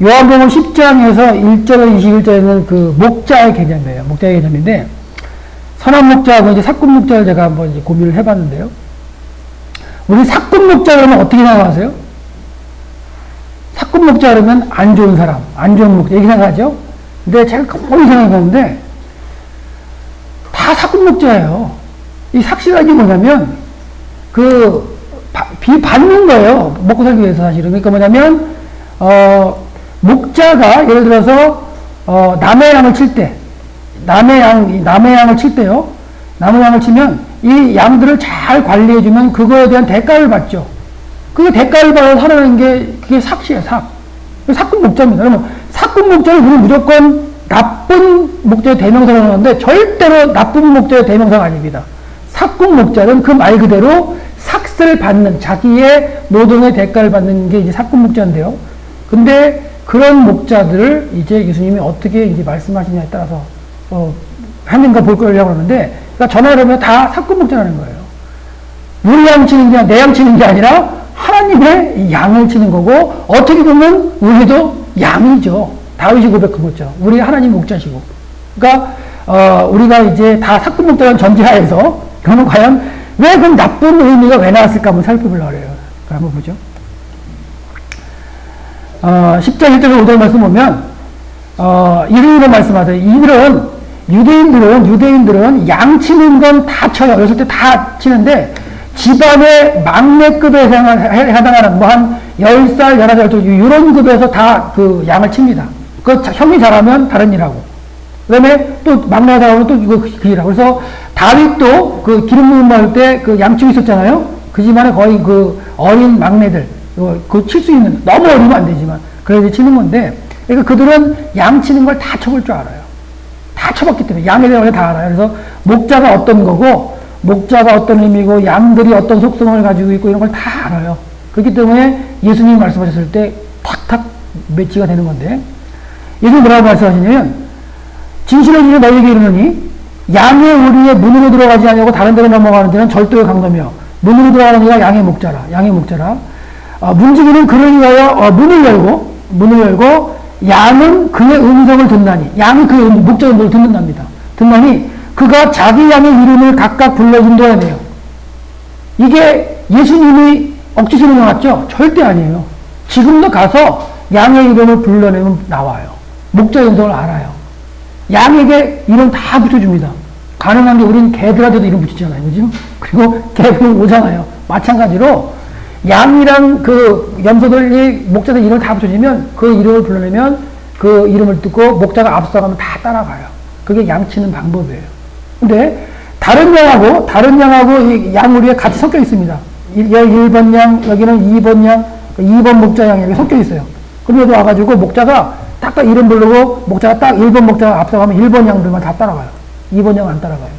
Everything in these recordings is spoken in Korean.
요한복음 10장에서 1절에서 21절에는 그 목자의 개념이에요. 목자의 개념인데, 선한 목자하고 이제 사꾼 목자를 제가 한번 이제 고민을 해봤는데요. 우리 사꾼 목자 그러면 어떻게 생각하세요? 사꾼 목자 그러면 안 좋은 사람, 안 좋은 목자, 이렇게 생각하죠? 근데 제가 거의 생각해보는데, 다 사꾼 목자예요. 이 삭시라는 게 뭐냐면, 비 받는 거예요. 먹고 살기 위해서 사실은. 그러니까 뭐냐면, 목자가 예를 들어서, 남의 양을 칠 때, 남의 양을 칠 때요. 남의 양을 치면, 이 양들을 잘 관리해주면 그거에 대한 대가를 받죠. 그 대가를 받아서 살아가는 게, 그게 삭시예요, 삭. 사꾼 목자입니다. 그러면 사꾼 목자는 우리는 무조건 나쁜 목자의 대명사로 하는데, 절대로 나쁜 목자의 대명사가 아닙니다. 사꾼 목자는 그 말 그대로 삭스를 받는, 자기의 노동의 대가를 받는 게 이제 사꾼 목자인데요. 근데 그런 목자들을 이제 예수님이 어떻게 이제 말씀하시냐에 따라서, 하는가 볼 거려고 하는데, 그러니까 전화를 하면 다 사꾼 목자라는 거예요. 우리 양 치는 게, 내 양 치는 게 아니라 하나님의 양을 치는 거고, 어떻게 보면 우리도 양이죠. 다윗이 고백한 거죠. 우리 하나님 목자시고. 그러니까, 우리가 이제 다 사꾼 목자라는 전제하에서, 그러면 과연 왜 그럼 나쁜 의미가 왜 나왔을까 한번 살펴보려고 해요. 한번 보죠. 10장 1절 5절 말씀 보면, 이런 말씀하세요. 유대인들은 양 치는 건 다 쳐요. 어렸을 때 다 치는데, 집안의 막내급에 해당하는, 뭐 한 10살, 11살, 이런 급에서 다 그 양을 칩니다. 그 형이 잘하면 다른 일하고. 그 다음에 또 막내가 잘하면 또 이거 그 일하고. 그래서 다윗도 그 기름 부음 받을 때 그 양치고 있었잖아요. 그 집안에 거의 그 어린 막내들, 그 칠 수 있는, 너무 어리면 안 되지만, 그래서 치는 건데, 그러니까 그들은 양 치는 걸 다 쳐볼 줄 알아요. 다 쳐봤기 때문에, 양에 대해 다 알아요. 그래서 목자가 어떤 거고, 목자가 어떤 의미고, 양들이 어떤 속성을 가지고 있고, 이런 걸 다 알아요. 그렇기 때문에 예수님이 말씀하셨을 때 탁탁 매치가 되는 건데, 예수님이 뭐라고 말씀하시냐면, 진실을 이제 너희에게 이르노니, 양의 우리의 문으로 들어가지 아니하고 다른 데로 넘어가는 데는 절도의 강도며, 문으로 들어가는 이가 양의 목자라. 문지기는 그를 위하여 문을 열고, 양은 그의 음성을 듣나니, 양은 그의 목자의 음성을 듣는답니다. 듣나니, 그가 자기 양의 이름을 각각 불러 인도해내요. 이게 예수님이 억지스러운 것 같죠? 절대 아니에요. 지금도 가서 양의 이름을 불러내면 나와요. 목자의 음성을 알아요. 양에게 이름 다 붙여줍니다. 가능한 게 우리는 개들한테도 이름 붙이잖아요. 그죠? 그리고 개들은 오잖아요. 마찬가지로 양이랑 그 염소들이 목자들 이름을 다 붙여주면 그 이름을 불러내면 그 이름을 듣고 목자가 앞서가면 다 따라가요. 그게 양 치는 방법이에요. 근데 다른 양하고 이 양우리에 같이 섞여 있습니다. 1번 양, 여기는 2번 양, 2번 목자 양이 여기 섞여 있어요. 그래도 와가지고 목자가 딱 이름 부르고 목자가 딱 1번 목자가 앞서가면 1번 양들만 다 따라가요. 2번 양 안 따라가요.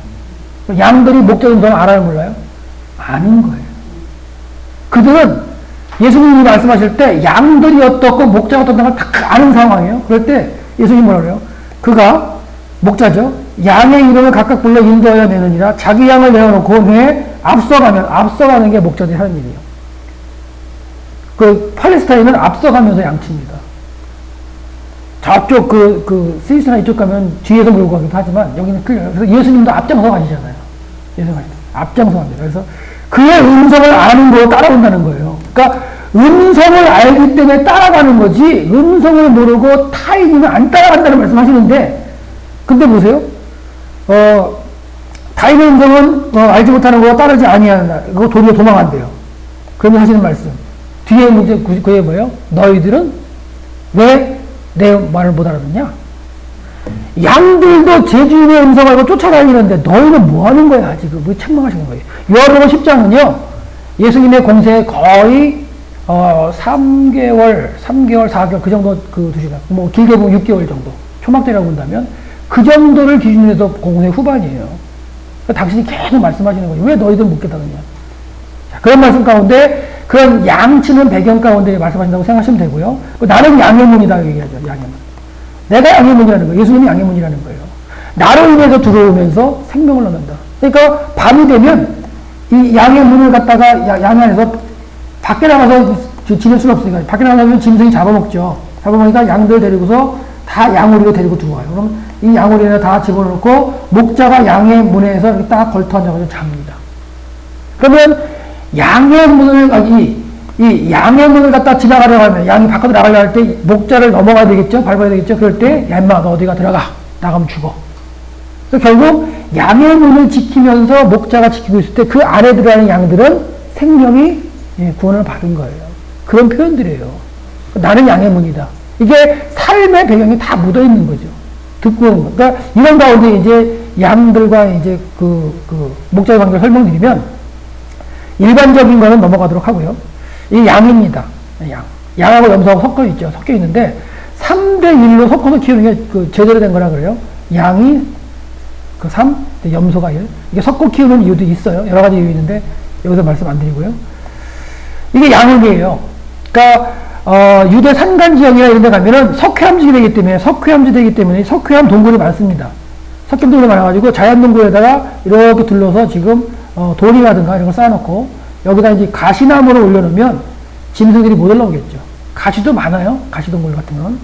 양들이 목자 음성을 알아요, 몰라요? 아는 거예요. 그들은 예수님이 말씀하실 때 양들이 어떻고 목자가 어떤 걸 딱 아는 상황이에요. 그럴 때 예수님이 뭐라 그래요? 그가 목자죠. 양의 이름을 각각 불러 인도하여 내느니라. 자기 양을 내어놓고 후에 앞서가는 게 목자들이 하는 일이에요. 그 팔레스타인은 앞서가면서 양칩니다. 저쪽 스위스나 이쪽 가면 뒤에서 몰고 가기도 하지만 여기는 틀려요. 그래서 예수님도 앞장서 가시잖아요. 예수님 앞장서 갑니다. 그래서 그의 음성을 아는 거 따라온다는 거예요. 그러니까 음성을 알기 때문에 따라가는 거지, 음성을 모르고 타인이면 안 따라간다는 말씀 하시는데, 근데 보세요. 타인의 음성은 알지 못하는 거와 따르지 아니한다. 그거 도리어 도망한대요. 그러면 하시는 말씀. 뒤에 이제 그게 뭐예요? 너희들은 왜 내 말을 못 알아듣냐? 양들도 제 주인의 음성 알고 쫓아다니는데 너희는 뭐 하는 거야? 지금 왜 책망하시는 거예요? 요한복음 10장은요, 예수님의 공생에 거의 3개월, 4개월 그 정도 두시간, 뭐 길게 보면 6개월 정도, 초막대라고 본다면 그 정도를 기준으로 해서 공생 후반이에요. 그러니까 당신이 계속 말씀하시는 거죠. 왜 너희들 못 깨달았냐? 자, 그런 말씀 가운데 그런 양치는 배경 가운데 말씀하신다고 생각하시면 되고요. 나는 양의 문이다 얘기하죠. 양의 문. 내가 양의 문이라는 거예요. 예수님이 양의 문이라는 거예요. 나로 인해서 들어오면서 생명을 얻는다. 그러니까 밤이 되면 이 양의 문을 갖다가 양 안에서 밖에 나가서 지낼 수가 없으니까 밖에 나가면 짐승이 잡아먹죠. 잡아먹으니까 양들 데리고서 다 양우리로 데리고 들어와요. 그럼 이 양우리에 다 집어넣고 목자가 양의 문에서 이렇게 딱 걸터 앉아가지고 잡니다. 그러면 양의 문을, 이 양의 문을 갖다 지나가려고 하면, 양이 밖으로 나가려고 할 때 목자를 넘어가야 되겠죠? 밟아야 되겠죠? 그럴 때, 야, 인마, 너 어디가 들어가? 나가면 죽어. 그래서 결국 양의 문을 지키면서 목자가 지키고 있을 때 그 안에 들어가는 양들은 생명이 구원을 받은 거예요. 그런 표현들이에요. 나는 양의 문이다. 이게 삶의 배경이 다 묻어 있는 거죠. 듣고 오는 거. 그러니까 이런 가운데 이제 양들과 이제 목자의 관계를 설명드리면 일반적인 거는 넘어가도록 하고요. 이 양입니다. 양하고 염소하고 섞여 있죠. 섞여 있는데 3대1로 섞어서 키우는 게 제대로 된 거라 그래요. 양이 3, 염소가 1. 이게 섞어 키우는 이유도 있어요. 여러 가지 이유 있는데 여기서 말씀 안 드리고요. 이게 양육이에요. 그러니까 유대 산간 지역이나 이런 데 가면은 석회암지기 되기 때문에 석회암 동굴이 많습니다. 석회암 동굴이 많아가지고 자연 동굴에다가 이렇게 둘러서 지금 돌이라든가 이런 걸 쌓아놓고 여기다 이제 가시나무를 올려놓으면 짐승들이 못 올라오겠죠. 가시도 많아요. 가시동굴 같은 건.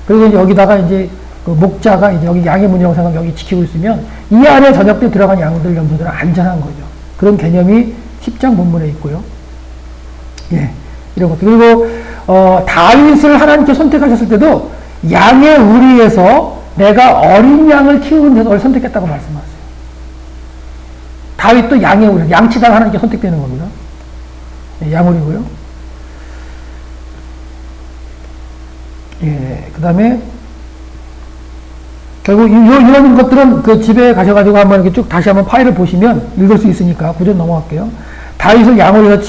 그리고 이제 여기다가 이제 목자가 이제 여기 양의 문이라고 생각하면 여기 지키고 있으면 이 안에 저녁 때 들어간 양들, 염소들은 안전한 거죠. 그런 개념이 10장 본문에 있고요. 예. 이런 것. 그리고, 다윗을 하나님께 선택하셨을 때도 양의 우리에서 내가 어린 양을 키우는 데서 선택했다고 말씀하세요. 다윗도 양의 우리, 양치다가 하나님께 선택되는 겁니다. 예, 양우리고요. 예, 그 다음에, 결국, 이런 것들은 그 집에 가셔가지고 한번 이렇게 쭉 다시 한번 파일을 보시면 읽을 수 있으니까 구전 넘어갈게요. 다윗을 양우리에서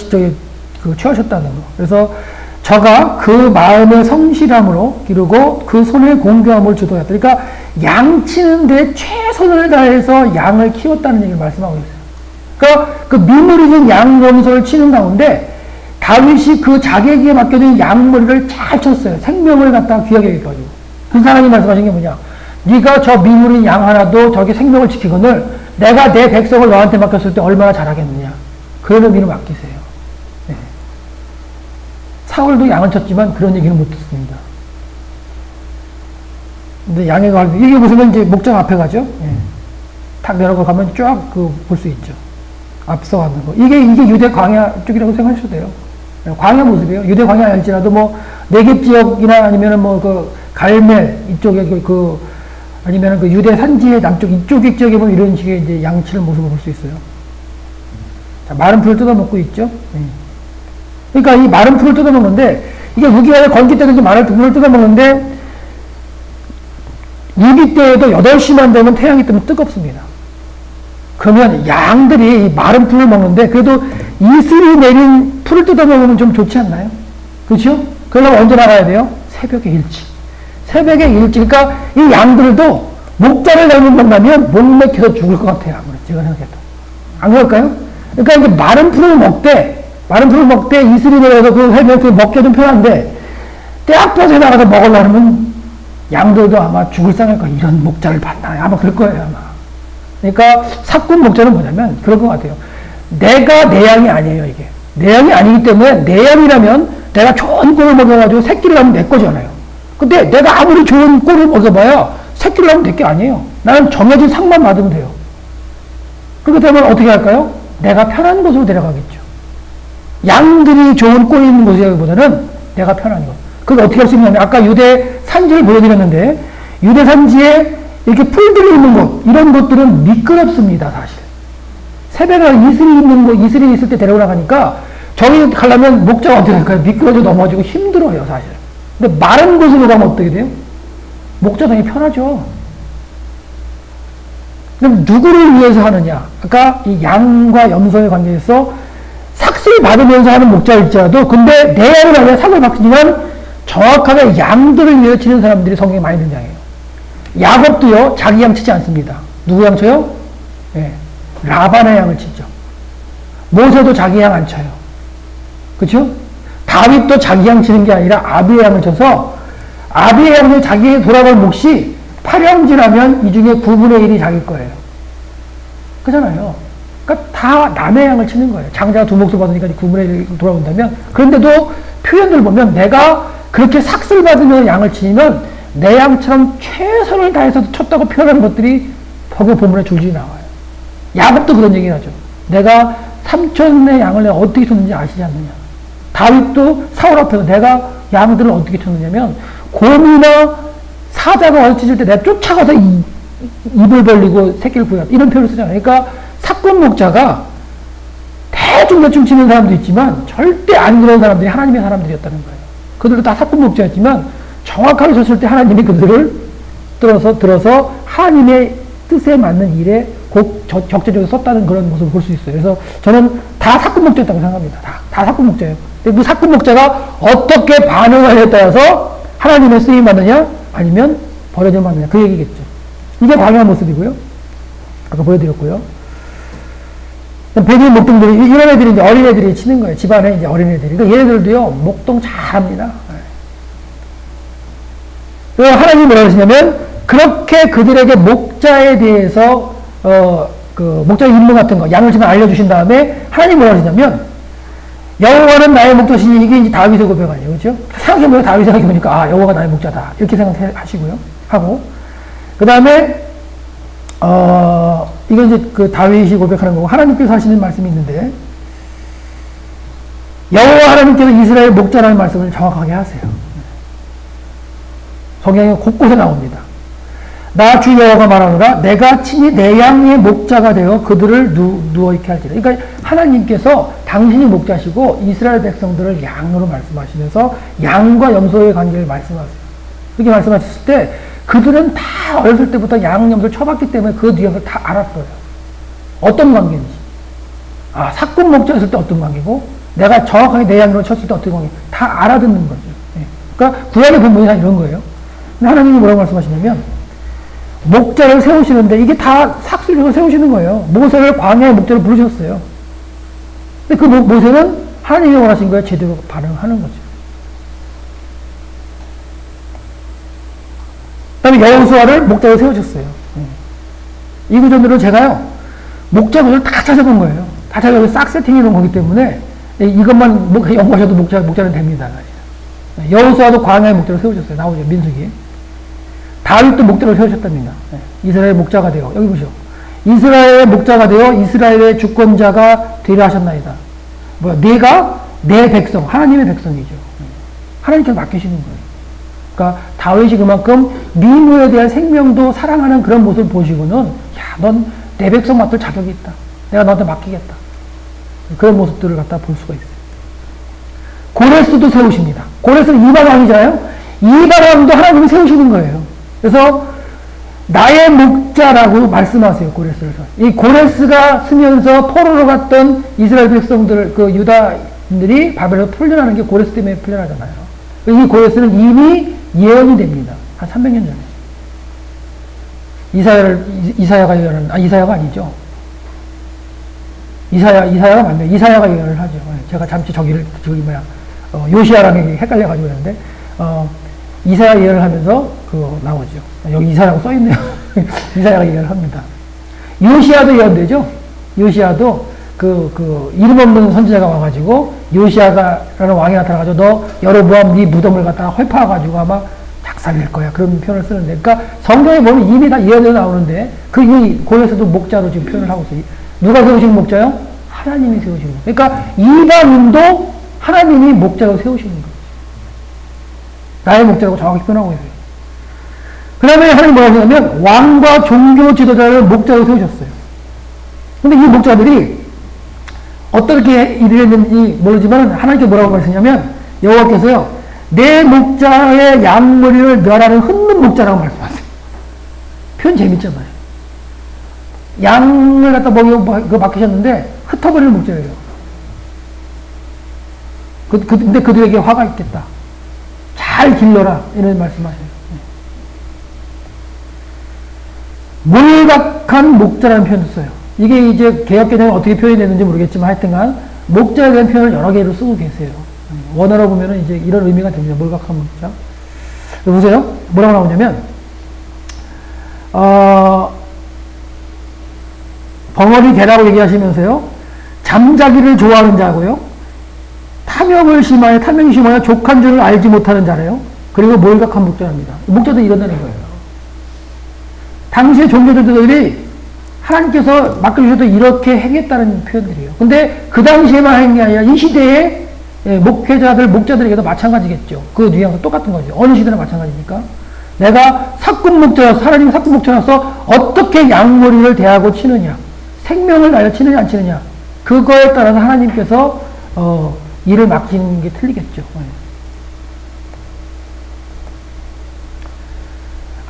취하셨다는 거. 그래서 저가 그 마음의 성실함으로 기르고 그 손의 공경함을 주도했다. 그러니까 양치는데 최선을 다해서 양을 키웠다는 얘기를 말씀하고 있어요. 그러니까 그 미무리진 양염소를 치는 가운데 다윗이 그 자기에게 맡겨진 양머리를 잘 쳤어요. 생명을 갖다가 귀하게 여기가지고. 그 사람이 말씀하신 게 뭐냐? 네가 저 미무린 양 하나도 저기 생명을 지키거늘 내가 내 백성을 너한테 맡겼을 때 얼마나 잘하겠느냐. 그런 의미로 맡기세요. 네. 사울도 양을 쳤지만 그런 얘기는 못 듣습니다. 근데 양에 가면 이게 무슨 이제 목장 앞에 가죠. 예. 탁 내려가 가면 쫙 볼 수 있죠. 앞서 가는 거. 이게 유대 광야 쪽이라고 생각하셔도 돼요. 광야 모습이에요. 유대 광야 할지라도 뭐 네겝 지역이나 아니면은 뭐 갈멜 이쪽에 아니면은 유대 산지의 남쪽 이쪽 지역에 보면 이런 식의 이제 양치를 모습을 볼 수 있어요. 자, 마른 풀을 뜯어먹고 있죠. 그러니까 이 마른 풀을 뜯어먹는데 이게 우기가 건기 때도 마른 풀을 뜯어먹는데 우기 때에도 8시만 되면 태양이 뜨면 뜨겁습니다. 그러면 양들이 이 마른 풀을 먹는데 그래도 이슬이 내린 풀을 뜯어먹으면 좀 좋지 않나요? 그렇죠? 그러려면 언제 나가야 돼요? 새벽에 일찍. 새벽에 일찍. 그러니까 이 양들도 목자를 잘못 만나면 목 맥혀서 죽을 것 같아요. 아무래도 제가 생각해도. 안 그럴까요? 그러니까 이제 마른 풀을 먹되 이슬이 내려서 그 새벽에 먹기가 좀 편한데 떼약볕에 나가서 먹으려면 양들도 아마 죽을 상할 거예요. 이런 목자를 봤나? 아마 그럴 거예요. 아마. 그러니까 사꾼 목자는 뭐냐면 그럴 것 같아요. 내가 내 양이 아니에요. 이게. 내 양이 아니기 때문에 내 양이라면 내가 좋은 꼴을 먹여가지고 새끼를 하면 내 거잖아요. 근데 내가 아무리 좋은 꼴을 먹여봐야 새끼를 하면 내 게 아니에요. 나는 정해진 상만 받으면 돼요. 그렇게 되면 어떻게 할까요? 내가 편한 곳으로 데려가겠죠. 양들이 좋은 꼴이 있는 곳이라기보다는 내가 편한 곳. 그걸 어떻게 할 수 있냐면 아까 유대 산지를 보여드렸는데 유대 산지에 이렇게 풀들이 있는 곳 이런 곳들은 미끄럽습니다. 사실. 새벽에 이슬이 있을 때 데려오라가니까 저기 가려면 목자가 어떻게 할까요? 미끄러져 넘어지고 힘들어요. 사실. 근데 마른 곳으로 가면 어떻게 돼요? 목자당이 편하죠. 그럼 누구를 위해서 하느냐? 아까 이 양과 염소의 관계에서 삭슬 받으면서 하는 목자일지라도 근데 내 양을 아니라 삭을 받지만 정확하게 양들을 위해서 치는 사람들이 성경에 많이 등장해요. 야곱도요 자기 양 치지 않습니다. 누구 양 쳐요? 네. 라반의 양을 치죠. 모세도 자기 양 안 쳐요. 그렇죠? 다윗도 자기 양 치는 게 아니라 아비의 양을 쳐서 아비의 양을 자기에게 돌아갈 몫이 8형제라면 이 중에 9분의 1이 자기 거예요. 그잖아요. 그러니까 다 남의 양을 치는 거예요. 장자가 두 몫을 받으니까 9분의 1이 돌아온다면 그런데도 표현들 보면 내가 그렇게 삭슬 받으며 양을 치면 내 양처럼 최선을 다해서 쳤다고 표현하는 것들이 거기 본문에 줄줄이 나와요. 야곱도 그런 얘기를 하죠. 내가 삼촌의 양을 내가 어떻게 쳤는지 아시지 않느냐. 다윗도 사울 앞에서 내가 양들을 어떻게 쳤느냐면 곰이나 사자가 와서 찢을 때 내가 쫓아가서 입을 벌리고 새끼를 구했다. 이런 표현을 쓰잖아요. 그러니까 사건 목자가 대충 치는 사람도 있지만 절대 안 그런 사람들이 하나님의 사람들이었다는 거예요. 그들도 다 사건 목자였지만 정확하게 쳤을 때 하나님이 그들을 들어서 하나님의 뜻에 맞는 일에 적재적으로 썼다는 그런 모습을 볼 수 있어요. 그래서 저는 다 사건 목자였다고 생각합니다. 다 사건 목자예요. 근데 그 사건 목자가 어떻게 반응하냐에 따라서 하나님의 쓰임 받느냐 아니면 버려져 받느냐 그 얘기겠죠. 이게 광야 모습이고요. 아까 보여드렸고요. 베드인 목동들이 이런 애들이 이제 어린애들이 치는 거예요. 집안에 이제 어린애들이. 그러니까 얘네들도요 목동 잘합니다. 하나님이 뭐라고 하시냐면 그렇게 그들에게 목자에 대해서 그 목자의 임무 같은 거 양을 지금 알려주신 다음에 하나님이 뭐라고 하시냐면 여호와는 나의 목자시니 이게 이제 다윗의 고백 아니에요, 그렇죠? 생각해보면 다윗 생각해보니까 여호와가 나의 목자다 이렇게 생각하시고요 하고 그 다음에 이건 이제 그 다윗이 고백하는 거고 하나님께서 하시는 말씀이 있는데 여호와 하나님께서 이스라엘 목자라는 말씀을 정확하게 하세요. 성경에 곳곳에 나옵니다. 나 주 여호와가 말하노라 내가 친히 내 양의 목자가 되어 그들을 누워있게 할지라. 그러니까 하나님께서 당신이 목자시고 이스라엘 백성들을 양으로 말씀하시면서 양과 염소의 관계를 말씀하세요. 그렇게 말씀하셨을 때 그들은 다 어렸을 때부터 양, 염소를 쳐봤기 때문에 그 뉘앙스를 다 알았어요. 어떤 관계인지. 사꾼 목자였을 때 어떤 관계고 내가 정확하게 내 양으로 쳤을 때 어떤 관계 다 알아듣는 거죠. 그러니까 구약의 본문이 다 이런 거예요. 근데 하나님이 뭐라고 말씀하시냐면 목자를 세우시는데 이게 다 삭슬해서 세우시는 거예요. 모세를 광야의 목자로 부르셨어요. 근데 그 모세는 하나님이 원하신 거에 제대로 반응하는 거죠. 그 다음에 여호수아를 목자로 세우셨어요. 이 구절들은 제가요 목자들을 다 찾아본 거예요. 다 찾아서 싹 세팅해 놓은 거기 때문에 이것만 연구하셔도 목자는 됩니다. 여호수아도 광야의 목자로 세우셨어요. 나오죠. 민수기에. 다윗도 목자로 세우셨답니다. 이스라엘의 목자가 되어 여기 보시오. 이스라엘의 목자가 되어 이스라엘의 주권자가 되려 하셨나이다. 내가 내 백성 하나님의 백성이죠. 하나님께서 맡기시는 거예요. 그러니까 다윗이 그만큼 민후에 대한 생명도 사랑하는 그런 모습을 보시고는 넌 내 백성 맡을 자격이 있다. 내가 너한테 맡기겠다. 그런 모습들을 갖다 볼 수가 있어요. 고레스도 세우십니다. 고레스는 이방 왕이잖아요. 이방 왕도 하나님이 세우시는 거예요. 그래서 나의 목자라고 말씀하세요. 고레스를. 이 고레스가 쓰면서 포로로 갔던 이스라엘 백성들 그 유다인들이 바벨론에서 풀려나는 게 고레스 때문에 풀려나잖아요. 이 고레스는 이미 예언이 됩니다. 한 300년 전에. 이사야가 예언을, 이사야가 아니죠. 이사야가 맞네요. 이사야가 예언을 하죠. 제가 잠시 요시야랑 헷갈려가지고 그러는데, 이사야 예언을 하면서 나오죠. 여기 이사야라고 써있네요. 이사야가 예언을 합니다. 요시야도 예언되죠? 요시야도 이름 없는 선지자가 와가지고, 요시야라는 왕이 나타나가지고, 너 여로보암 네 무덤을 갖다가 헐파가지고 아마 작살낼 거야. 그런 표현을 쓰는데. 그러니까 성경에 보면 이미 다 예언이 나오는데, 이 고레스도 목자로 지금 표현을 하고 있어요. 누가 세우신 목자요? 하나님이 세우시는 거예요. 그러니까 이방인도 하나님이 목자로 세우시는 거예요. 나의 목자라고 정확히 표현하고 있어요. 그 다음에 하나님 뭐라고 하냐면 왕과 종교 지도자를 목자로 세우셨어요. 근데 이 목자들이 어떻게 일을 했는지 모르지만 하나님께 뭐라고 말씀하냐면 여호와께서요 내 목자의 양머리를 멸하는 흩는 목자라고 말씀하세요. 표현 재밌잖아요. 양을 갖다 그거 맡기셨는데 흩어버리는 목자예요. 근데 그들에게 화가 있겠다. 잘 길러라. 이런 말씀하세요. 몰각한 목자라는 표현을 써요. 이게 이제 개혁개정에 어떻게 표현이 되는지 모르겠지만 하여튼간 목자에 대한 표현을 여러 개로 쓰고 계세요. 원어로 보면은 이제 이런 의미가 됩니다. 몰각한 목자. 보세요. 뭐라고 나오냐면, 벙어리 개라고 얘기하시면서요. 잠자기를 좋아하는 자고요. 탐욕을 심하여 탐욕이 심하여 족한 줄을 알지 못하는 자래요. 그리고 몰각한 목자랍니다. 목자도 이런다는 거예요. 당시의 종교들이 하나님께서 맡겨주셔도 이렇게 행했다는 표현들이에요. 근데 그 당시에만 한 게 아니라 이 시대의 목회자들, 목자들에게도 마찬가지겠죠. 그 뉘앙스 똑같은 거죠. 어느 시대나 마찬가지니까. 내가 사꾼 목자로서, 하나님 사꾼 목자로서 어떻게 양머리를 대하고 치느냐, 생명을 다하여 치느냐 안 치느냐, 그거에 따라서 하나님께서 일을 맡기는 게 틀리겠죠.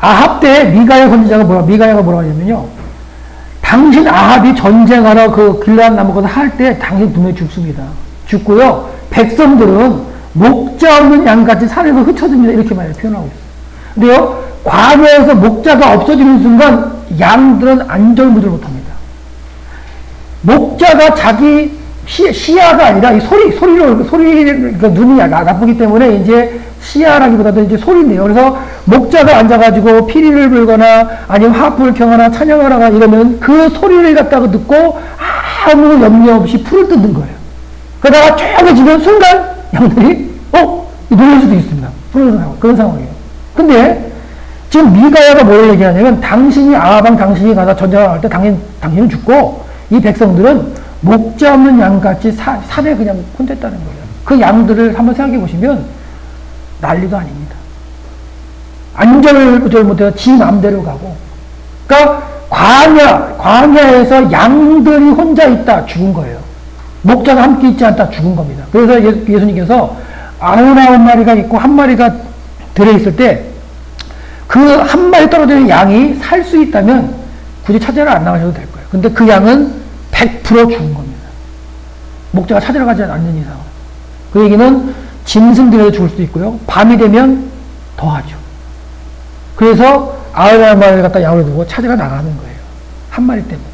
아합 때 미가야 선지자가 미가야가 뭐라고 하냐면요. 당신 아합이 전쟁하러 그 길르앗 나무가서 할 때 당신 분명히 죽습니다. 죽고요. 백성들은 목자 없는 양같이 산에서 흩어집니다. 이렇게 많이 표현하고 있어요. 근데요, 광야에서 목자가 없어지는 순간 양들은 안절부절 못합니다. 목자가 자기 시야가 아니라 이 소리가 눈이 나쁘기 때문에 이제 시야라기보다도 이제 소리인데요. 그래서 목자가 앉아가지고 피리를 불거나 아니면 하프를 켜거나 찬양을 하거나 이러면 그 소리를 갖다가 듣고 아무 염려 없이 풀을 뜯는 거예요. 그러다가 조용해지면 순간 양들이 놀랄 수도 있습니다. 그런 상황이에요. 근데 지금 미가야가 뭘 얘기하냐면 당신이 아합왕 당신이 가다 전쟁을 할 때 당신은 죽고 이 백성들은 목자 없는 양같이 산에 그냥 혼됐다는 거예요. 그 양들을 한번 생각해 보시면 난리도 아닙니다. 안절을 못해서 지 맘대로 가고. 그러니까 광야에서 양들이 혼자 있다 죽은 거예요. 목자가 함께 있지 않다 죽은 겁니다. 그래서 예수님께서 99마리가 있고 1마리가 들어있을 때 그 1마리 떨어지는 양이 살 수 있다면 굳이 찾으러 안 나가셔도 될 거예요. 근데 그 양은 100% 죽은 겁니다. 목자가 찾으러 가지 않는 이상. 그 얘기는 짐승들에도 죽을 수도 있고요. 밤이 되면 더하죠. 그래서 99마리를 갖다 양을 두고 찾으러 나가는 거예요. 1마리 때문에.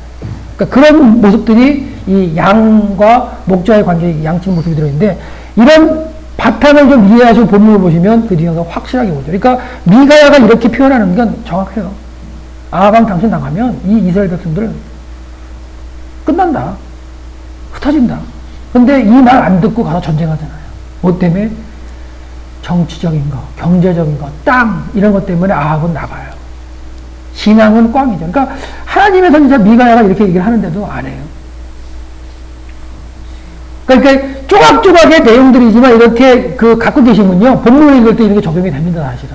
그러니까 그런 모습들이 이 양과 목자의 관계에 양측 모습이 들어있는데, 이런 바탕을 좀 이해하시고 본문을 보시면 그 뉘앙스가 확실하게 오죠. 그러니까 미가야가 이렇게 표현하는 건 정확해요. 아합왕 당신 나가면 이 이스라엘 백성들 끝난다. 흩어진다. 근데 이 말 안 듣고 가서 전쟁하잖아요. 뭐 때문에? 정치적인 거, 경제적인 거, 땅 이런 것 때문에 아합은 나가요. 신앙은 꽝이죠. 그러니까 하나님의 선지자 미가야가 이렇게 얘기를 하는데도 안 해요. 그러니까 조각조각의 내용들이지만 이렇게 갖고 계시면요, 본문을 읽을 때 이렇게 적용이 됩니다, 사실은.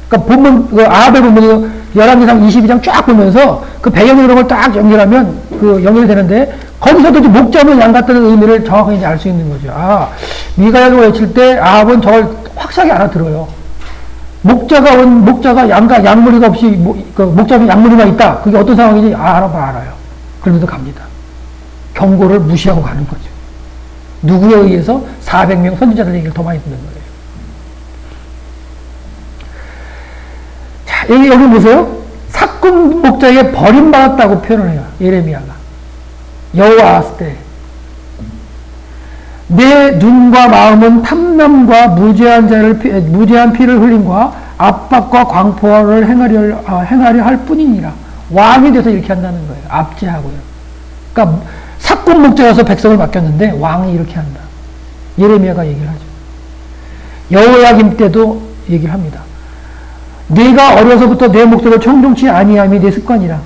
그러니까 본문, 아합의 본문이 11기상 22장 쫙 보면서 그 배경 이런 걸 딱 연결하면 연결이 되는데, 거기서도 이제 목자 없는 양 같다는 의미를 정확하게 알 수 있는 거죠. 미가야가 외칠 때 아합은 저걸 확실하게 알아들어요. 목자가 양무리가 없이, 목자 없이 양무리가 있다. 그게 어떤 상황인지 알아요. 그러면서 갑니다. 경고를 무시하고 가는 거죠. 누구에 의해서? 400명 선지자들 얘기를 더 많이 듣는 거예요. 자, 여기 보세요. 사꾼 목자에게 버림받았다고 표현을 해요. 예레미야가. 여호와 왔을 때. 내 눈과 마음은 탐남과 무죄한 피를 흘림과 압박과 광포를 행하려 할 뿐이니라. 왕이 돼서 이렇게 한다는 거예요. 압제하고요. 그러니까 사꾼 목자여서 백성을 맡겼는데 왕이 이렇게 한다. 예레미야가 얘기를 하죠. 여호야김 때도 얘기를 합니다. 네가 어려서부터 내 목소리를 청종치 아니함이 내 습관이라.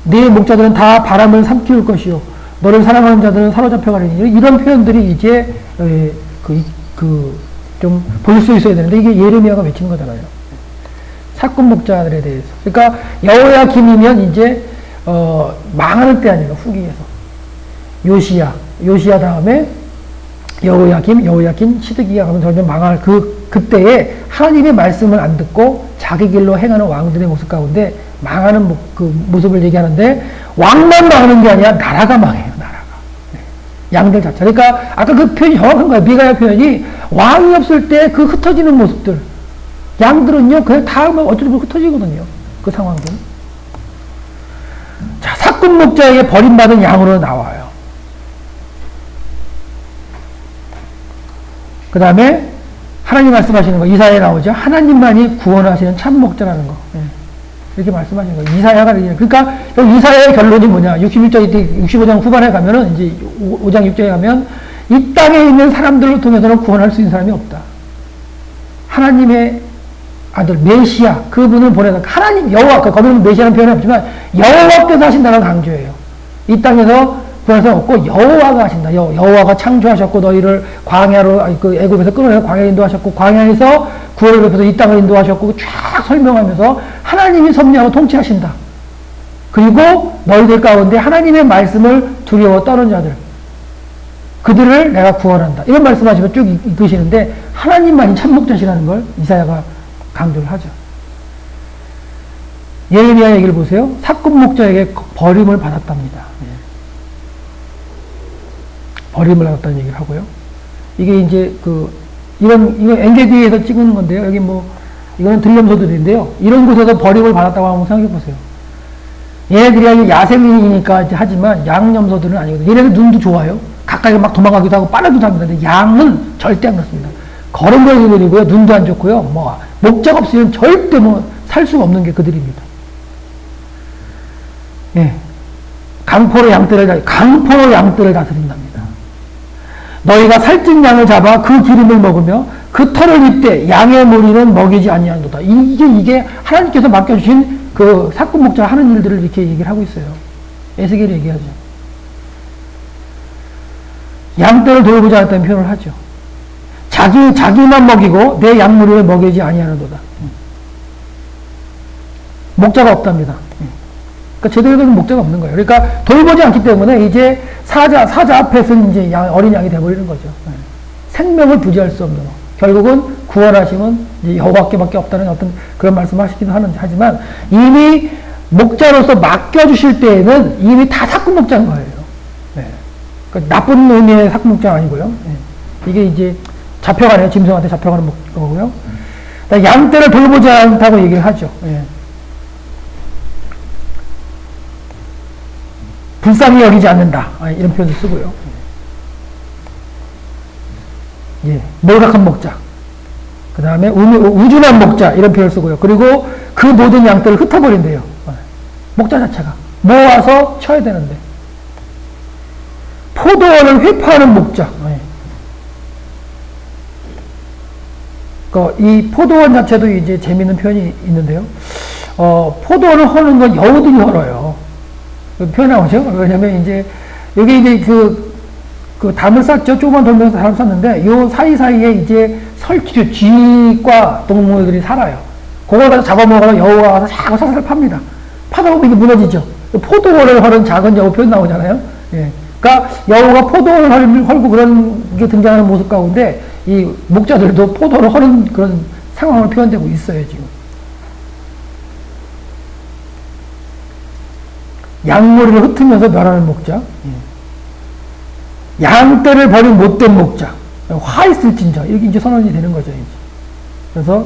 네 목자들은 다 바람을 삼키울 것이요 너를 사랑하는 자들은 사로잡혀 가리니. 이런 표현들이 이제 좀 볼 수 있어야 되는데 이게 예레미야가 외친 거잖아요. 사꾼 목자들에 대해서. 그러니까 여호야김이면 이제 망하는 때 아니에요. 후기에서. 요시야 다음에 여호야김, 시드기야 가면 점점 망할 그때에 하나님의 말씀을 안 듣고 자기 길로 행하는 왕들의 모습 가운데 망하는 그 모습을 얘기하는데, 왕만 망하는 게 아니라 나라가 망해요, 나라가. 네. 양들 자체. 그러니까 아까 그 표현이 정확한 거예요. 미가야 표현이 왕이 없을 때 그 흩어지는 모습들. 양들은요, 그냥 다 어쩔 수 흩어지거든요. 그 상황들. 자, 사꾼 목자에게 버림받은 양으로 나와요. 그 다음에 하나님 말씀하시는 거, 이사야에 나오죠. 하나님만이 구원하시는 참 목자라는 거. 이렇게 말씀하시는 거예요. 이사야가. 그러니까 이사야의 결론이 뭐냐. 65장 후반에 가면은, 이제 5장 6장에 가면 이 땅에 있는 사람들을 통해서는 구원할 수 있는 사람이 없다. 하나님의 아들 메시아 그분을 보내서 하나님 여호와 거기는 메시아라는 표현이 없지만 여호와께서 하신다는 강조예요. 이 땅에서 구원할 수 없고 여호와가 하신다. 여호와가 창조하셨고 너희를 광야로 그 애굽에서 끌어내서 광야에 인도하셨고 광야에서 구원을 베풀어서 이 땅을 인도하셨고 쫙 설명하면서 하나님이 섭리하고 통치하신다. 그리고 너희들 가운데 하나님의 말씀을 두려워 떠는 자들 그들을 내가 구원한다. 이런 말씀하시면 쭉 읽으시는데 하나님만이 참목자시라는 걸 이사야가 강조를 하죠. 예레미야 얘기를 보세요. 사꾼 목자에게 버림을 받았답니다. 버림을 받았다는 얘기를 하고요. 이게 이제 이거 엔게디에서 찍은 건데요. 여기 이거는 들렴소들인데요. 이런 곳에서 버림을 받았다고 한번 생각해 보세요. 얘네들이 야생이니까 이제 하지만 양념소들은 아니거든요. 얘네들 눈도 좋아요. 가까이 막 도망가기도 하고 빠르기도 합니다. 근데 양은 절대 안 그렇습니다. 걸음걸이도 느리고요. 눈도 안 좋고요. 목자가 없으면 절대 살 수가 없는 게 그들입니다. 예. 강포로 양떼를 다스린답니다. 너희가 살찐 양을 잡아 그 기름을 먹으며 그 털을 입되 양의 무리는 먹이지 아니하노다. 이게 하나님께서 맡겨주신 그 사꾼 목자가 하는 일들을 이렇게 얘기를 하고 있어요. 에스겔이 얘기하죠. 양떼를 돌보지 않았다는 표현을 하죠. 자기만 먹이고 내 양무리를 먹이지 아니하노도다. 목자가 없답니다. 그러니까 제대로 된 목자가 없는 거예요. 그러니까 돌보지 않기 때문에 이제 사자 앞에서는 이제 어린 양이 되어버리는 거죠. 생명을 부지할 수 없는 거. 결국은 구원하심은 이제 여호와께밖에 없다는 어떤 그런 말씀하시기도 하지만 이미 목자로서 맡겨주실 때에는 이미 다 사꾼 목자인 거예요. 그러니까 나쁜 의미의 사꾼 목자가 아니고요. 이게 이제 잡혀가네요. 짐승한테 잡혀가는 거고요. 양떼를 돌보지 않다고 얘기를 하죠. 불쌍히 여기지 않는다. 이런 표현을 쓰고요. 몰락한 목자. 그 다음에 우준한 목자. 이런 표현을 쓰고요. 그리고 그 모든 양떼를 흩어버린대요. 목자 자체가. 모아서 쳐야 되는데. 포도원을 회파하는 목자. 이 포도원 자체도 이제 재미있는 표현이 있는데요. 포도원을 허는 건 여우들이 헐어요. 표현 나오죠? 왜냐면 이제, 여기 이제 그 담을 쌌죠? 조그만 돌면서 담을 쌌는데, 요 사이사이에 이제 쥐과 동물들이 살아요. 그걸 가서 잡아먹어서 여우가 와서 살살 팝니다. 파다 보면 이게 무너지죠? 포도원을 허는 작은 여우 표현 나오잖아요? 그러니까 여우가 포도원을 헐고 그런 게 등장하는 모습 가운데, 이 목자들도 포도를 허는 그런 상황을 표현되고 있어요, 지금. 양머리를 흩으면서 멸하는 목자. 양떼를 버린 못된 목자. 화 있을진저. 이렇게 이제 선언이 되는 거죠, 이제. 그래서,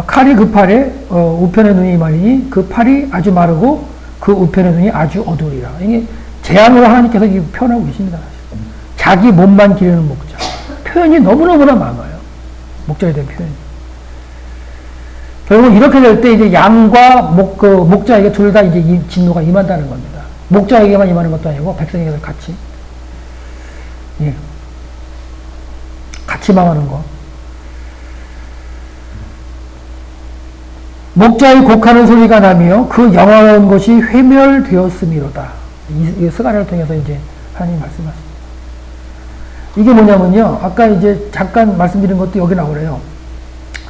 칼이 그 팔에, 우편의 눈이 말이니 그 팔이 아주 마르고 그 우편의 눈이 아주 어두우리라. 이게 재앙으로 하나님께서 표현하고 계십니다. 자기 몸만 기르는 목자. 표현이 너무너무나 많아요. 목자에 대한 표현이. 결국 이렇게 될 때 이제 양과 목자에게 둘 다 이제 진노가 임한다는 겁니다. 목자에게만 임하는 것도 아니고 백성에게도 같이. 같이 망하는 거. 목자의 곡하는 소리가 나며 그 영화로운 것이 회멸되었음이로다. 이 스가랴를 통해서 이제 하나님 말씀하십니다. 이게 뭐냐면요. 아까 이제 잠깐 말씀드린 것도 여기 나오래요.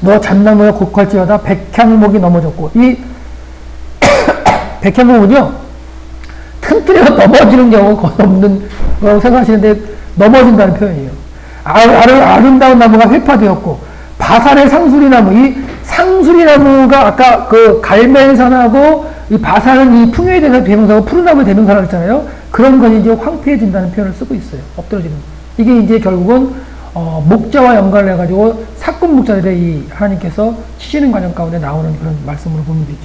너 잣나무에 곡할지어다 백향목이 넘어졌고, 이 백향목은요, 틈틀에서 넘어지는 경우가 거의 없는 거라고 생각하시는데, 넘어진다는 표현이에요. 아름다운 나무가 회파되었고, 바산의 상수리나무, 이 상수리나무가 아까 그 갈멜산하고 이 바산은 이 풍요에 대해서 대명사고 푸른 나무의 대명사라고 했잖아요. 그런 건 이제 황폐해진다는 표현을 쓰고 있어요. 엎드러지는. 이게 이제 결국은 목자와 연관을 해가지고 사꾼 목자들의 이 하나님께서 치시는 과정 가운데 나오는 그런 말씀으로 보면 되죠.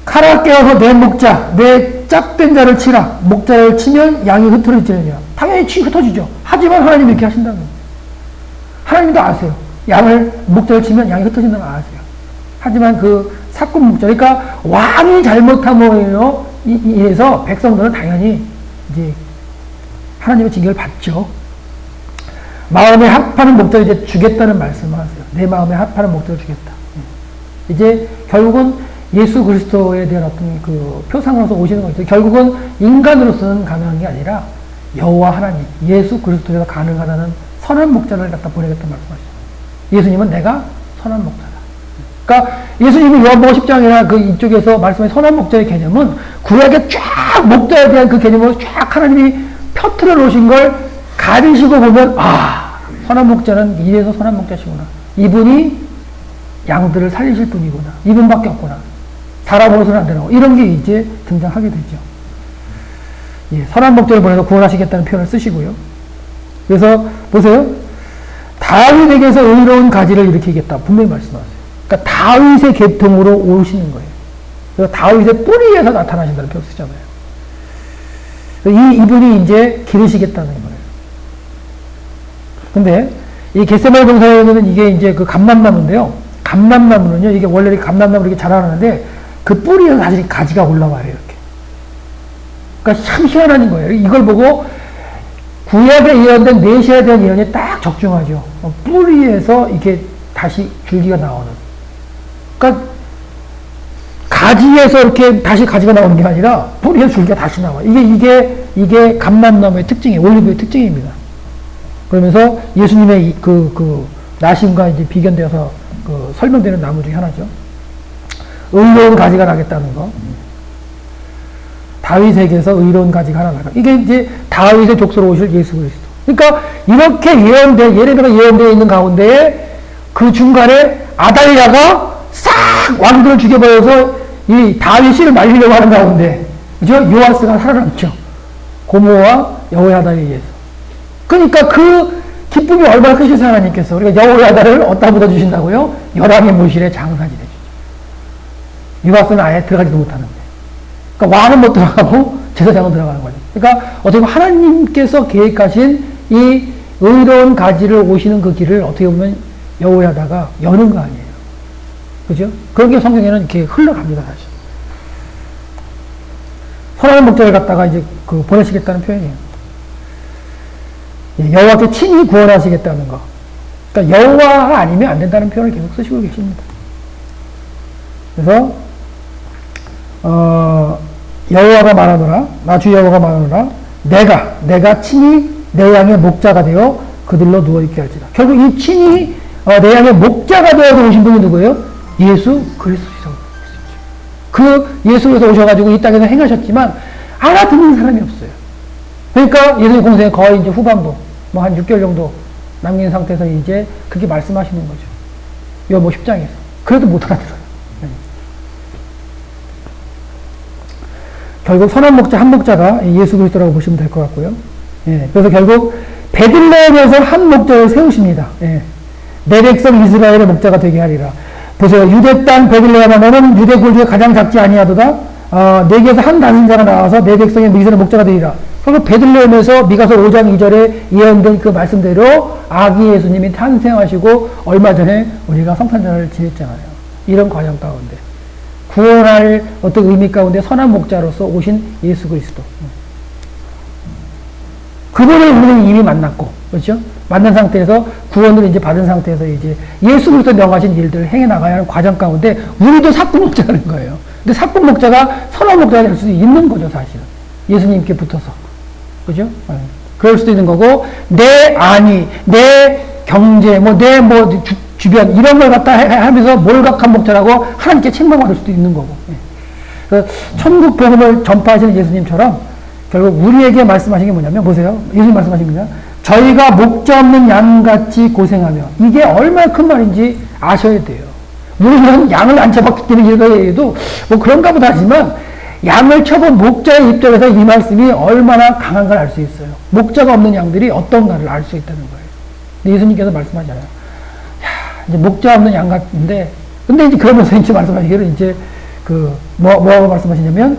칼을 깨어서 내 목자, 내 짝된 자를 치라. 목자를 치면 양이 흩어지느니라. 당연히 흩어지죠. 하지만 하나님이 이렇게 하신다는 거예요. 하나님도 아세요. 목자를 치면 양이 흩어진다는 걸 아세요. 하지만 그 사꾼 목자, 그러니까 왕이 잘못함으로 인해서 백성들은 당연히 이제 하나님의 징계를 받죠. 마음에 합하는 목적을 이제 주겠다는 말씀을 하세요. 내 마음에 합하는 목적을 주겠다. 이제 결국은 예수 그리스도에 대한 어떤 그 표상으로서 오시는 거죠. 결국은 인간으로서는 가능한 게 아니라 여호와 하나님, 예수 그리스도에서 가능하다는 선한 목자를 갖다 보내겠다는 말씀하시죠. 예수님은 내가 선한 목자다. 그러니까 예수님이 요한복음 10장이나 그 이쪽에서 말씀하신 선한 목자의 개념은 구약의 쫙 목자에 대한 그 개념으로 쫙 하나님이 펴트려 놓으신 걸 가리시고 보면 선한 목자는 이래서 선한 목자시구나. 이분이 양들을 살리실 분이구나. 이분밖에 없구나. 사람으로서는 안 되나. 이런 게 이제 등장하게 되죠. 예, 선한 목자를 보내서 구원하시겠다는 표현을 쓰시고요. 그래서 보세요. 다윗에게서 의로운 가지를 일으키겠다. 분명히 말씀하세요. 그러니까 다윗의 계통으로 오시는 거예요. 그래서 다윗의 뿌리에서 나타나신다는 표현 쓰잖아요. 이분이 이제 기르시겠다는 거예요. 근데 이 겟세마네 동산에는 이게 이제 그 감람나무인데요. 감람나무는요, 이게 원래 감람나무 이렇게 자라나는데 그 뿌리에서 사실 가지가 올라와요, 이렇게. 그러니까 참 희한한 거예요. 이걸 보고 구약에 예언된 메시아에 대한 예언이 딱 적중하죠. 뿌리에서 이게 다시 줄기가 나오는. 그러니까 가지에서 이렇게 다시 가지가 나오는 게 아니라 뿌리에서 줄기가 다시 나와. 이게 감람나무의 특징이에요. 올리브의 특징입니다. 그러면서 예수님의 나심과 이제 비견되어서 설명되는 나무 중에 하나죠. 의로운 가지가 나겠다는 거. 다윗에게서 의로운 가지가 하나 나가. 이게 이제 다윗의 족속으로 오실 예수 그리스도. 그러니까 이렇게 예레미야가 예언되어 있는 가운데 그 중간에 아달랴가 싹 왕들을 죽여버려서 이 다윗을 말리려고 하는 가운데, 그죠? 요아스가 살아남죠. 고모와 여호야다에 의해서. 그러니까 그 기쁨이 얼마나 크시겠어요, 하나님께서. 그러니까 여호야다를 어디다 묻어주신다고요? 열왕의 모실에 장사지 해주죠. 요아스는 아예 들어가지도 못하는데. 그러니까 왕은 못 들어가고 제사장은 들어가는 거죠. 그러니까 어떻게 보면 하나님께서 계획하신 이 의로운 가지를 오시는 그 길을 어떻게 보면 여호야다가 여는 거 아니에요. 그죠? 그런 게 성경에는 이렇게 흘러갑니다, 사실. 선한 목자를 갖다가 이제 보내시겠다는 표현이에요. 여호와께 친히 구원하시겠다는 거. 그러니까 여호와가 아니면 안 된다는 표현을 계속 쓰시고 계십니다. 그래서 여호와가 말하노라, 나 주 여호와가 말하노라, 내가 친히 내 양의 목자가 되어 그들로 누워있게 할지라. 결국 이 친히 내 양의 목자가 되어서 오신 분이 누구예요? 예수 그리스도시라고 볼 수 있죠. 그 예수께서 오셔가지고 이 땅에서 행하셨지만 알아듣는 사람이 없어요. 그러니까 예수님 공생의 거의 이제 후반부, 한 6개월 정도 남긴 상태에서 이제 그렇게 말씀하시는 거죠. 요한복음 10장에서. 그래도 못 알아들어요. 결국 선한 목자 한 목자가 예수 그리스도라고 보시면 될 것 같고요. 예, 그래서 결국 베들레헴에서 한 목자를 세우십니다. 예, 내 백성 이스라엘의 목자가 되게 하리라. 보세요. 유대 땅 베들레헴 하면은 유대 굴 중에 가장 작지 아니하도다. 내게서 한 다신자가 나와서 내 백성의 이스라엘 목자가 되리라. 그리고 베들레헴에서 미가서 5장 2절에 예언된 그 말씀대로 아기 예수님이 탄생하시고 얼마 전에 우리가 성탄절을 지냈잖아요. 이런 과정 가운데 구원할 어떤 의미 가운데 선한 목자로서 오신 예수 그리스도. 그분을 우리는 이미 만났고, 그렇죠? 만난 상태에서 구원을 이제 받은 상태에서 이제 예수 그리스도 명하신 일들을 행해 나가야 하는 과정 가운데 우리도 사꾼 목자라는 거예요. 근데 사꾼 목자가 선한 목자가 될 수도 있는 거죠, 사실은. 예수님께 붙어서. 그죠? 그럴 수도 있는 거고, 내 안위, 내 경제, 내 주변, 이런 걸 갖다 하면서 몰각한 목자라고 하나님께 책망받을 수도 있는 거고. 그래서 천국 복음을 전파하시는 예수님처럼 결국 우리에게 말씀하신 게 뭐냐면, 보세요. 예수님 말씀하신 게 뭐냐? 저희가 목자 없는 양같이 고생하며, 이게 얼마나 큰 말인지 아셔야 돼요. 우리는 양을 안 쳐봤기 때문에 이거에도 그런가 보다 하지만, 양을 쳐본 목자의 입장에서 이 말씀이 얼마나 강한 걸 알 수 있어요. 목자가 없는 양들이 어떤가를 알 수 있다는 거예요. 근데 예수님께서 말씀하잖아요. 이제 목자 없는 양 같은데, 근데 이제 그러면서 이제 말씀하시기를 이제 뭐라고 말씀하시냐면,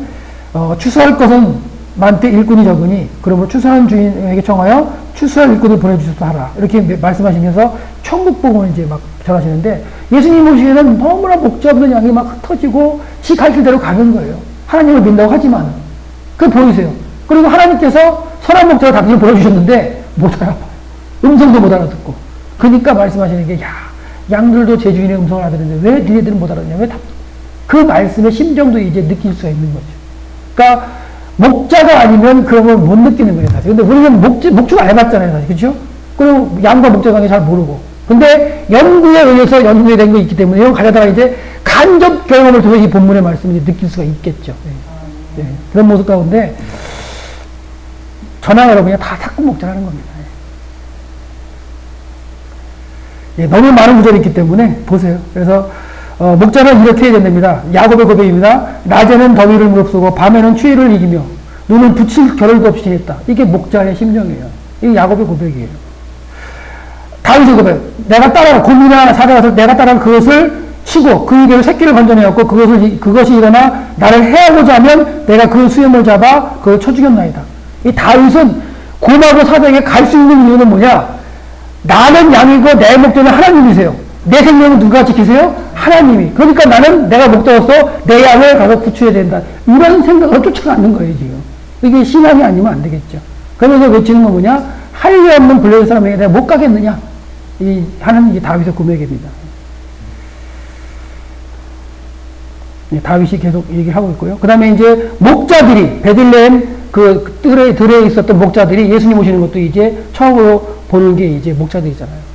추수할 것은 많되 일꾼이 적으니, 그러므로 추수하는 주인에게 청하여 추수할 일꾼을 보내주소서 하라. 이렇게 말씀하시면서 천국 복음을 이제 막 전하시는데, 예수님 오시기에는 너무나 목자 없는 양이 막 흩어지고 지 갈 길대로 가는 거예요. 하나님을 믿는다고 하지만. 그거 보이세요. 그리고 하나님께서 선한 목자가 당신을 보여주셨는데 못 알아봐요. 음성도 못 알아듣고. 그러니까 말씀하시는 게, 야, 양들도 제 주인의 음성을 알아듣는데 왜 니네들은 못 알아듣냐? 그 말씀의 심정도 이제 느낄 수가 있는 거죠. 그러니까 목자가 아니면 그런 걸 못 느끼는 거예요, 사실. 근데 우리는 목주가 안 해봤잖아요, 사실. 그죠? 그리고 양과 목자 관계 잘 모르고. 근데 연구에 의해서 연구된 거 있기 때문에 이런 거 가져다가 이제 간접 경험을 통해서 이 본문의 말씀을 이제 느낄 수가 있겠죠. 네. 네. 그런 모습 가운데 저나 여러분이 다 사꾼 목자라는 겁니다. 예, 너무 많은 구절이 있기 때문에 보세요. 그래서 목자는 이렇게 해야 됩니다. 야곱의 고백입니다. 낮에는 더위를 무릅쓰고 밤에는 추위를 이기며 눈은 붙일 겨를도 없이 지냈다. 이게 목자의 심정이에요. 이게 야곱의 고백이에요. 다윗의 고백. 내가 따라 곰이나 사자 가서 내가 따라 그것을 치고 그 입에서 새끼를 건져내었고 그것이 일어나 나를 해하고자 하면 내가 그 수염을 잡아 그걸 쳐 죽였나이다. 이 다윗은 곰하고 사자에게 갈 수 있는 이유는 뭐냐? 나는 양이고 내 목자는 하나님이세요. 내 생명은 누가 지키세요? 하나님이. 그러니까 나는 내가 목자로서 내 양을 가서 구출해야 된다. 이런 생각을 쫓아가는 거예요, 지금. 이게 신앙이 아니면 안 되겠죠. 그러면서 외치는 건 뭐냐? 할례 없는 블레셋 사람에게 내가 못 가겠느냐? 하는 이 다윗의 고백입니다. 다윗이 계속 얘기를 하고 있고요. 그 다음에 이제 목자들이, 베들레헴 그 들에 있었던 목자들이 예수님 오시는 것도 이제 처음으로 보는 게 이제 목자들이잖아요.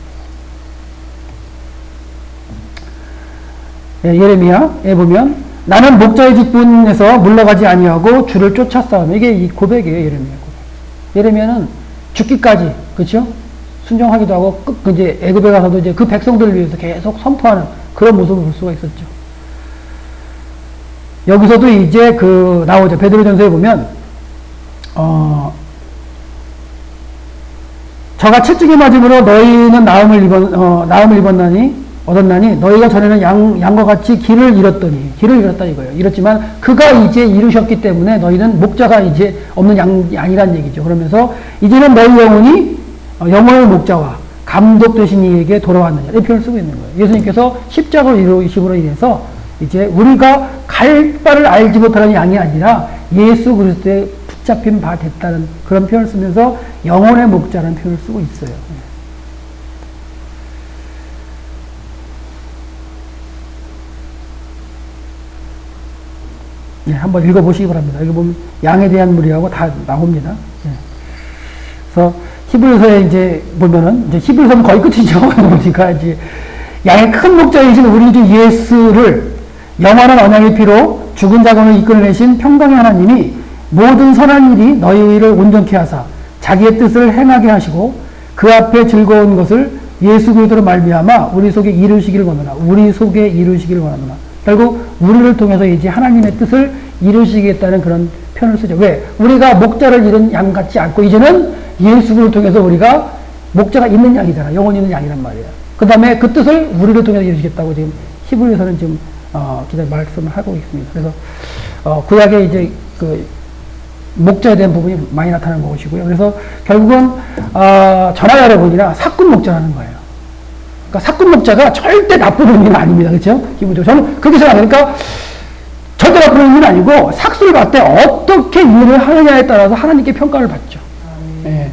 예레미야에 보면 나는 목자의 직분에서 물러가지 아니하고 주를 쫓아싸우며 이게 이 고백이에요. 예레미야 고백. 예레미야는 죽기까지 그렇죠? 순종하기도 하고 이제 애굽에 가서도 이제 그 백성들을 위해서 계속 선포하는 그런 모습을 볼 수가 있었죠. 여기서도 이제 나오죠. 베드로전서에 보면 저가 채찍에 맞음으로 너희는 나음을 얻었나니 너희가 전에는 양과 같이 길을 잃었다 이거예요. 잃었지만 그가 이제 이루셨기 때문에 너희는 목자가 이제 없는 양이란 얘기죠. 그러면서 이제는 너희 영혼이 영혼의 목자와 감독 되신 이에게 돌아왔느냐 이 표현을 쓰고 있는 거예요. 예수님께서 십자가로 이루심으로 인해서 이제 우리가 갈 바를 알지 못하는 양이 아니라 예수 그리스도의 붙잡힌 바 됐다는 그런 표현을 쓰면서 영혼의 목자라는 표현을 쓰고 있어요. 네, 한번 읽어보시기 바랍니다. 여기 보면 양에 대한 무리하고 다 나옵니다. 네. 그래서 히브리서에 이제 보면은 이제 히브리서는 거의 끝이죠. 그러니까 이제 양의 큰 목자이신 우리 주 예수를 영원한 언약의 피로 죽은 자금을 이끌어내신 평강의 하나님이 모든 선한 일이 너희 일을 온전케 하사 자기의 뜻을 행하게 하시고 그 앞에 즐거운 것을 예수 그리스도로 말미암아 우리 속에 이루시기를 원하노라. 결국 우리를 통해서 이제 하나님의 뜻을 이루시겠다는 그런 표현을 쓰죠. 왜? 우리가 목자를 잃은 양 같지 않고 이제는 예수를 통해서 우리가 목자가 있는 양이잖아. 영혼이 있는 양이란 말이에요. 그 다음에 그 뜻을 우리를 통해서 이루시겠다고 지금 히브리서는 지금 기자님 말씀을 하고 있습니다. 그래서 구약에 이제 목자에 대한 부분이 많이 나타나는 것이고요. 그래서 결국은 전하 여러분이나 사꾼 목자라는 거예요. 그러니까 사꾼 목자가 절대 나쁜 의미는 아닙니다. 그렇죠? 기본적으로 저는 그렇게 생각하니까 절대 나쁜 의미는 아니고 삭수를 받을 때 어떻게 일을 하느냐에 따라서 하나님께 평가를 받죠. 네.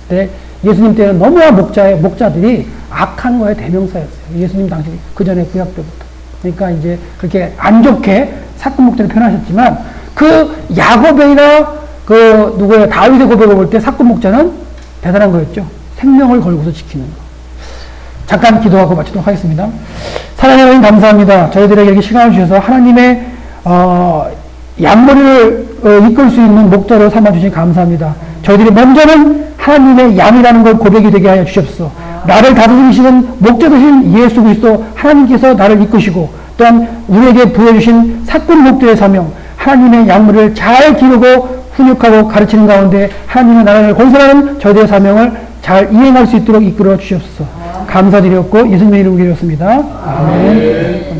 근데 예수님 때는 너무나 목자들이 악한 거의 대명사였어요. 예수님 당시 그 전에 구약 때부터. 그러니까 이제 그렇게 안 좋게 사꾼 목자를 표현하셨지만 그 야곱이나 다윗의 고백을 볼 때 사꾼 목자는 대단한 거였죠. 생명을 걸고서 지키는 거. 잠깐 기도하고 마치도록 하겠습니다. 사랑하는 하나님 감사합니다. 저희들에게 이렇게 시간을 주셔서 하나님의 양머리를 이끌 수 있는 목자로 삼아주신 감사합니다. 저희들이 먼저는 하나님의 양이라는 걸 고백이 되게 하여 주십시오. 나를 다스리시는 목자 되신 예수 그리스도 하나님께서 나를 이끄시고 또한 우리에게 부여주신 사꾼 목자의 사명 하나님의 양물을 잘 기르고 훈육하고 가르치는 가운데 하나님의 나라를 건설하는 저희들의 사명을 잘 이행할 수 있도록 이끌어 주시옵소서. 감사드렸고 예수님의 이름으로 기도했습니다. 아멘.